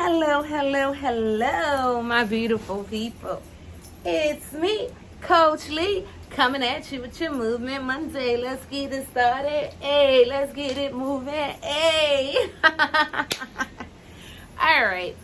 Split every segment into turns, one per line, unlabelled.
Hello, my beautiful people. It's me, Coach Lee, coming at you with your Movement Monday. Let's get it started. Hey, let's get it moving. Hey. All right.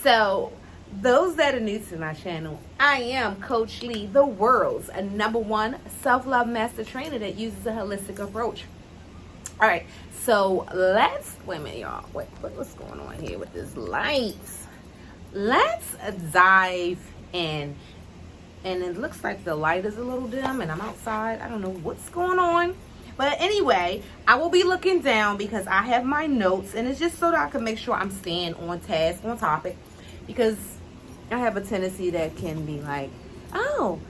So, those that are new to my channel, I am Coach Lee, the world's #1 self-love master trainer that uses a holistic approach. All right. So wait a minute, y'all. What's going on here with this lights? Let's dive in. And it looks like the light is a little dim and I'm outside. I don't know what's going on. But anyway, I will be looking down because I have my notes. And it's just so that I can make sure I'm staying on task, on topic. Because I have a tendency that can be like, oh,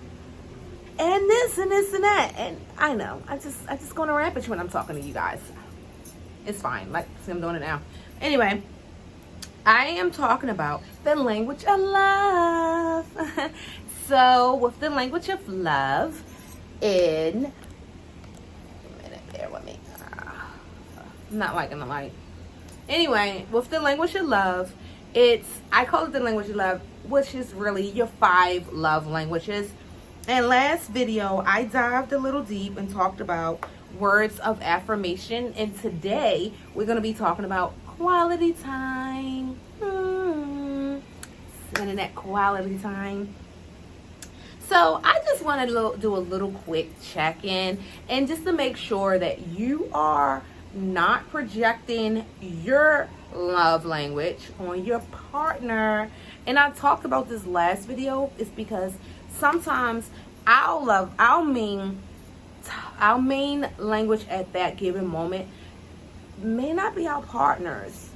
and this and this and that. And I know, I just go on a rampage when I'm talking to you guys. It's fine. Like, see, I'm doing it now. Anyway, I am talking about the language of love. So, with the language of love, a minute, bear with me. I'm not liking the light. Anyway, with the language of love, I call it the language of love, which is really your 5 love languages. And last video, I dived a little deep and talked about words of affirmation, and today we're going to be talking about quality time. Spending that quality time. So I just want to do a little quick check-in, and just to make sure that you are not projecting your love language on your partner. And I talked about this last video is because sometimes our main language at that given moment may not be our partners.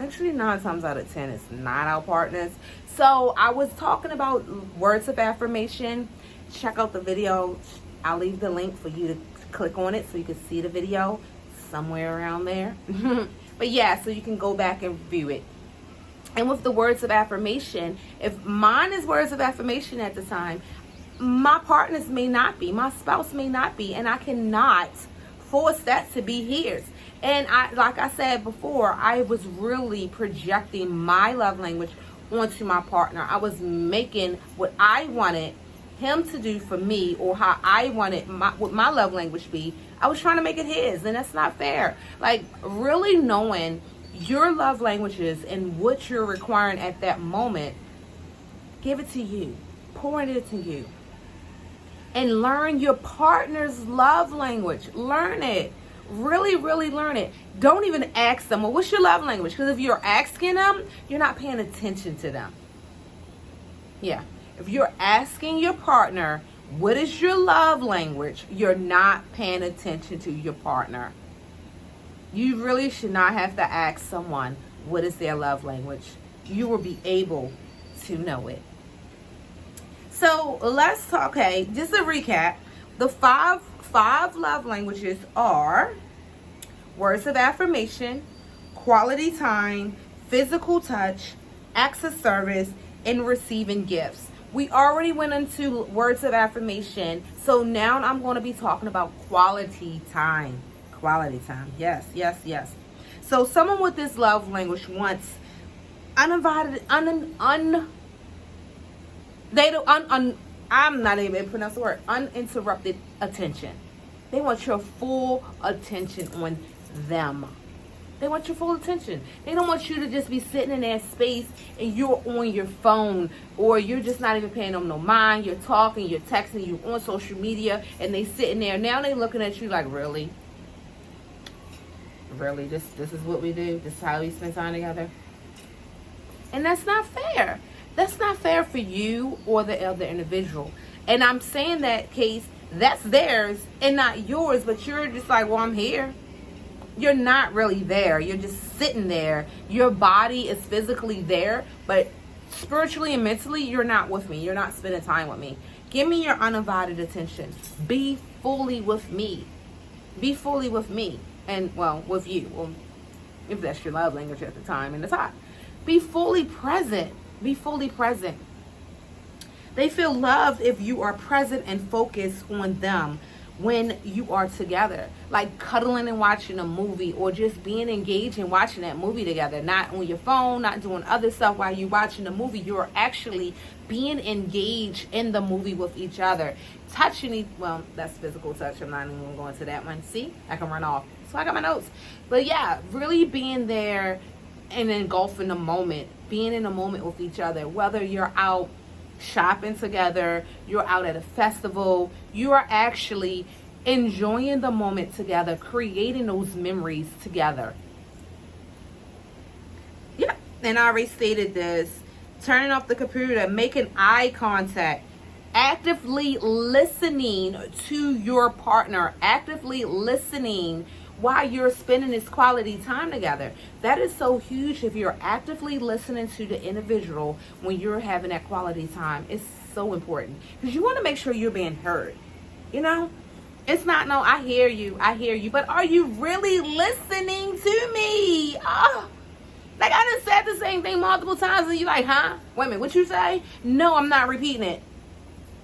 Actually, 9 times out of 10, it's not our partners. So I was talking about words of affirmation. Check out the video. I'll leave the link for you to click on it so you can see the video somewhere around there. But yeah, so you can go back and view it. And with the words of affirmation, if mine is words of affirmation at the time, my partners may not be, my spouse may not be, and I cannot force that to be his. And like I said before, I was really projecting my love language onto my partner. I was making what I wanted him to do for me, or how I wanted what my love language to be. I was trying to make it his, and that's not fair. Like, really knowing your love languages and what you're requiring at that moment, give it to you, pouring it to you. And learn your partner's love language. Learn it. Really, really learn it. Don't even ask them, well, what's your love language? Because if you're asking them, you're not paying attention to them. Yeah. If you're asking your partner, what is your love language? You're not paying attention to your partner. You really should not have to ask someone what is their love language. You will be able to know it. So let's talk. Okay, just a recap. The five love languages are words of affirmation, quality time, physical touch, acts of service, and receiving gifts. We already went into words of affirmation, so now I'm going to be talking about quality time. Quality time. Yes. So someone with this love language wants uninvited, I'm not even able to pronounce the word, uninterrupted attention. They want your full attention on them. They want your full attention. They don't want you to just be sitting in that space and you're on your phone, or you're just not even paying them no mind. You're talking, you're texting, you're on social media, and they sitting there. Now they looking at you like, really? Really? This is what we do? This is how we spend time together? And that's not fair. That's not fair for you or the other individual. And I'm saying that case, that's theirs and not yours, but you're just like, well, I'm here. You're not really there. You're just sitting there. Your body is physically there, but spiritually and mentally, you're not with me. You're not spending time with me. Give me your undivided attention. Be fully with me. Be fully with me. And, well, with you. Well, if that's your love language at the time and the time. Be fully present. Be fully present. They feel loved if you are present and focused on them when you are together, like cuddling and watching a movie, or just being engaged and watching that movie together, not on your phone, not doing other stuff while you're watching the movie. You're actually being engaged in the movie with each other, touching well, that's physical touch. I'm not even going to go into that one. See, I can run off, so I got my notes. But yeah, really being there and engulfing the moment, being in a moment with each other, whether you're out shopping together, you're out at a festival, you are actually enjoying the moment together, creating those memories together. Yeah, and I already stated this. Turning off the computer, making eye contact, actively listening to your partner, actively listening while you're spending this quality time together. That is so huge. If you're actively listening to the individual when you're having that quality time, it's so important, because you want to make sure you're being heard. You know, it's not, no, I hear you, but are you really listening to me? Oh, like I done said the same thing multiple times and you like, huh? Wait a minute, what you say? No, I'm not repeating it.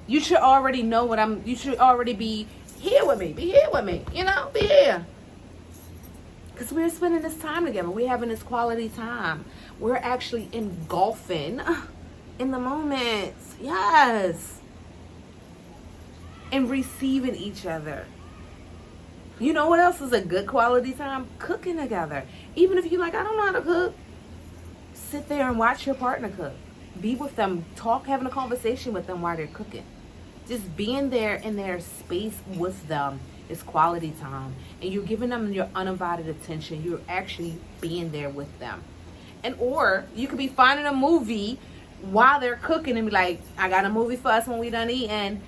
You should already know you should already be here with me. Be here with me, you know, be here. Because we're spending this time together. We're having this quality time. We're actually engulfing in the moment. Yes. And receiving each other. You know what else is a good quality time? Cooking together. Even if you're like, I don't know how to cook, sit there and watch your partner cook. Be with them. Talk, having a conversation with them while they're cooking. Just being there in their space with them is quality time. And you're giving them your undivided attention. You're actually being there with them. And or you could be finding a movie while they're cooking and be like, I got a movie for us when we done eating.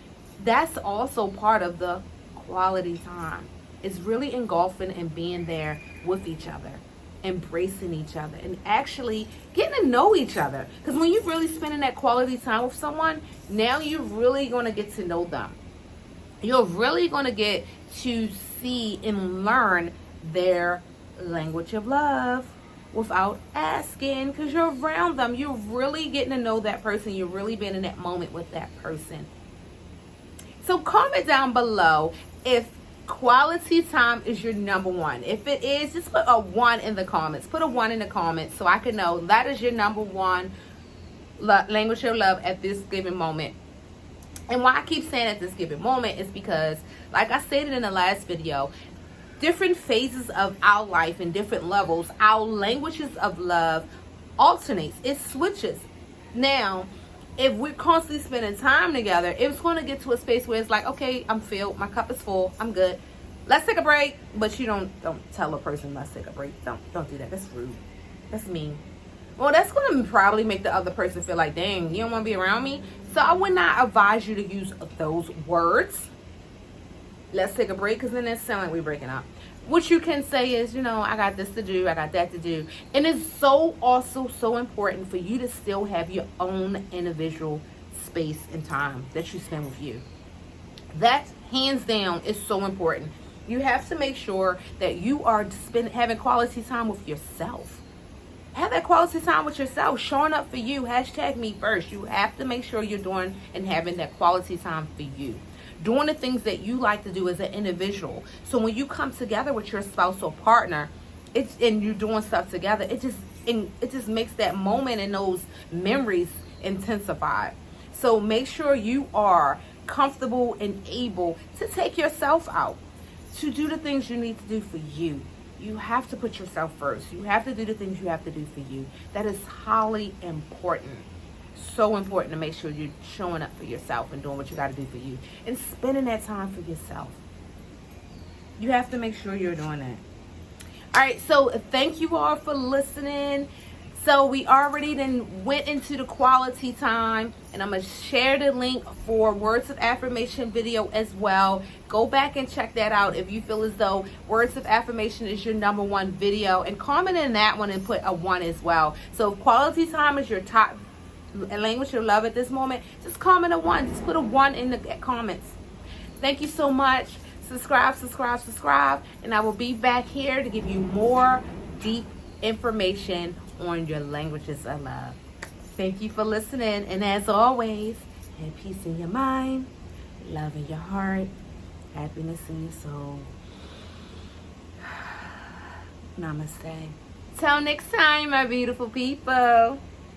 That's also part of the quality time. It's really engulfing and being there with each other, embracing each other, and actually getting to know each other. Because when you're really spending that quality time with someone, now you're really going to get to know them. You're really going to get to see and learn their language of love without asking, because you're around them. You're really getting to know that person. You're really being in that moment with that person. So comment down below if quality time is your number one. If it is, just put a 1 in the comments. Put a 1 in the comments so I can know that is your number one language of love at this given moment. And why I keep saying at this given moment is because, like I stated in the last video, different phases of our life and different levels, our languages of love alternates. It switches. Now, if we're constantly spending time together, it's going to get to a space where it's like, okay, I'm filled, my cup is full, I'm good. Let's take a break. But you don't tell a person, let's take a break. Don't do that. That's rude. That's mean. Well, that's going to probably make the other person feel like, dang, you don't want to be around me. So I would not advise you to use those words. Let's take a break, because then it sounds like we're breaking up. What you can say is, you know, I got this to do, I got that to do. And it's also so important for you to still have your own individual space and time that you spend with you. That, hands down, is so important. You have to make sure that you are having quality time with yourself. Have that quality time with yourself, showing up for you. Hashtag me first. You have to make sure you're doing and having that quality time for you. Doing the things that you like to do as an individual. So when you come together with your spouse or partner, and you're doing stuff together, it just makes that moment and those memories intensify. So make sure you are comfortable and able to take yourself out, to do the things you need to do for you. You have to put yourself first. You have to do the things you have to do for you. That is highly important. So important to make sure you're showing up for yourself and doing what you got to do for you and spending that time for yourself. You have to make sure you're doing that. All right, so thank you all for listening. So we already then went into the quality time, and I'm going to share the link for Words of Affirmation video as well. Go back and check that out if you feel as though Words of Affirmation is your number one video, and comment in that one and put a 1 as well. So if quality time is your top language of love at this moment, just comment a 1. Just put a 1 in the comments. Thank you so much. Subscribe, and I will be back here to give you more deep information on your languages of love. Thank you for listening, and as always, have peace in your mind, love in your heart, happiness in your soul. Namaste. Till next time, my beautiful people.